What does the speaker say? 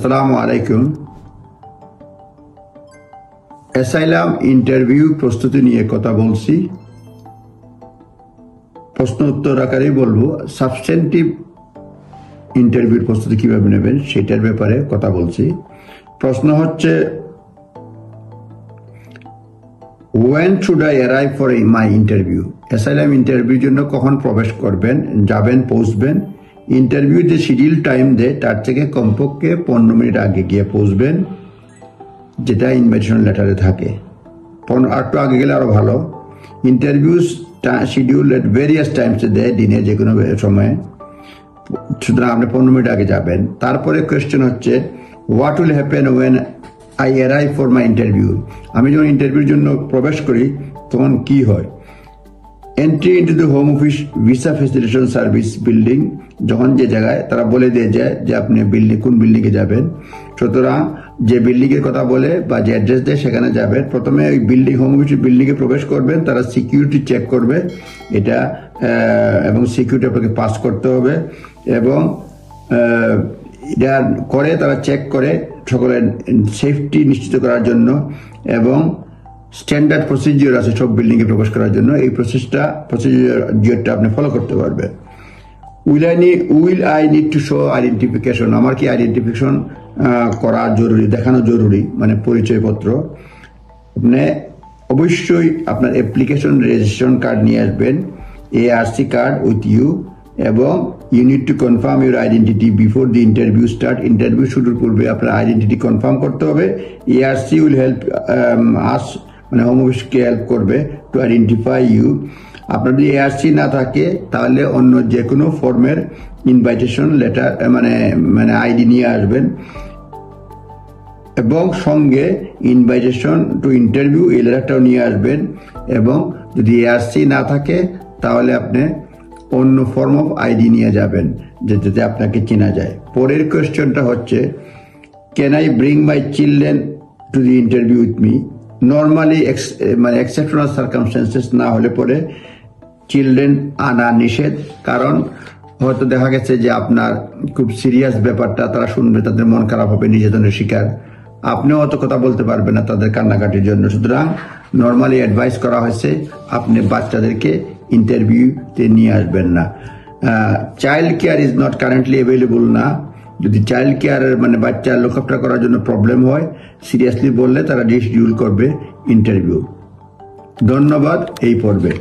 আসসালামু আলাইকুম। Asylum interview প্রস্তুতি নিয়ে কথা বলছি। প্রশ্ন উত্তর আকারেই বলবো। সাবস্টেন্টিভ ইন্টারভিউর প্রস্তুতি কিভাবে নেবেন সেটার ব্যাপারে কথা বলছি। প্রশ্ন হচ্ছে, when should I arrive for my interview? Asylum ইন্টারভিউর জন্য কখন প্রবেশ করবেন, যাবেন, পৌঁছবেন? ইন্টারভিউ যে শিডিউল টাইম দেয় তার থেকে কমপক্ষে 15 মিনিট আগে গিয়ে পৌঁছবেন, যেটা ইনভাইটেশন লেটারে থাকে। একটু আগে গেলে আরো ভালো। ইন্টারভিউ শিডিউল এট ভেরিয়াস টাইমসে দেয়, দিনে যে কোনো সময়ে, সুতরাং আপনি 15 মিনিট আগে যাবেন। তারপরে কোয়েশ্চেন হচ্ছে, what will happen when I arrive for my interview? আমি যখন ইন্টারভিউর জন্য প্রবেশ করি তখন কি হয়? Entry into the home office visa facilitation service building, যখন যে জায়গায় তারা বলে দিয়ে যায় যে আপনি কোন বিল্ডিংয়ে যাবেন, সুতরাং যে বিল্ডিংয়ের কথা বলে বা যে অ্যাড্রেস দেয় সেখানে যাবেন। প্রথমে ওই হোম অফিসের বিল্ডিংয়ে প্রবেশ করবেন, তারা সিকিউরিটি চেক করবে এটা, এবং সিকিউরিটি আপনাকে পাস করতে হবে, এবং এটা করে তারা চেক করে সকলের সেফটি নিশ্চিত করার জন্য, এবং স্ট্যান্ডার্ড প্রসিজিওর আছে সব বিল্ডিংয়ে প্রবেশ করার জন্য। এই প্রসিজিওরটা আপনি ফলো করতে পারবেন। Will I need to show identification? আমার কি আইডেন্টিফিকেশন করা জরুরি, দেখানো জরুরি, মানে পরিচয়পত্র? আপনি অবশ্যই আপনার অ্যাপ্লিকেশন রেজিস্ট্রেশন কার্ড নিয়ে আসবেন, ARC কার্ড উইথ ইউ, এবং you need to confirm your identity before the interview start. Interview শুরুর পূর্বে আপনার আইডেন্টিটি কনফার্ম করতে হবে। ARC উইল হেল্প আস, মানে হোম অফিসকে হেল্প করবে টু আইডেন্টিফাই ইউ। আপনার যদি ARC না থাকে তাহলে অন্য যে কোনো ফর্মের ইনভাইটেশন লেটার মানে আইডি নিয়ে আসবেন, এবং সঙ্গে ইনভাইটেশন টু ইন্টারভিউ এই লেটারটাও নিয়ে আসবেন। এবং যদি ARC না থাকে তাহলে আপনি অন্য ফর্ম অফ আইডি নিয়ে যাবেন, যেটাতে আপনাকে চেনা যায়। পরের কোয়েশ্চনটা হচ্ছে, can I bring my children to the interview with me? Normally মানে এক্সেপশনাল সার্কামস্টেন্সেস না হলে পরে চিলড্রেন আনা নিষেধ, কারণ হয়তো দেখা গেছে যে আপনার খুব সিরিয়াস ব্যাপারটা তারা শুনবে, তাদের মন খারাপ হবে, নির্যাতনের শিকার, আপনিও অত কথা বলতে পারবেন না তাদের কান্নাকাটির জন্য। সুতরাং নর্মালি অ্যাডভাইস করা হয়েছে আপনি বাচ্চাদেরকে ইন্টারভিউতে নিয়ে আসবেন না। Child care is not currently available না। যদি চাইল্ড কেয়ার মানে বাচ্চা লুক আফটার করার জন্য প্রবলেম হয়, সিরিয়াসলি বললে তারা রিশিডিউল করবে ইন্টারভিউ। ধন্যবাদ এই পর্বে।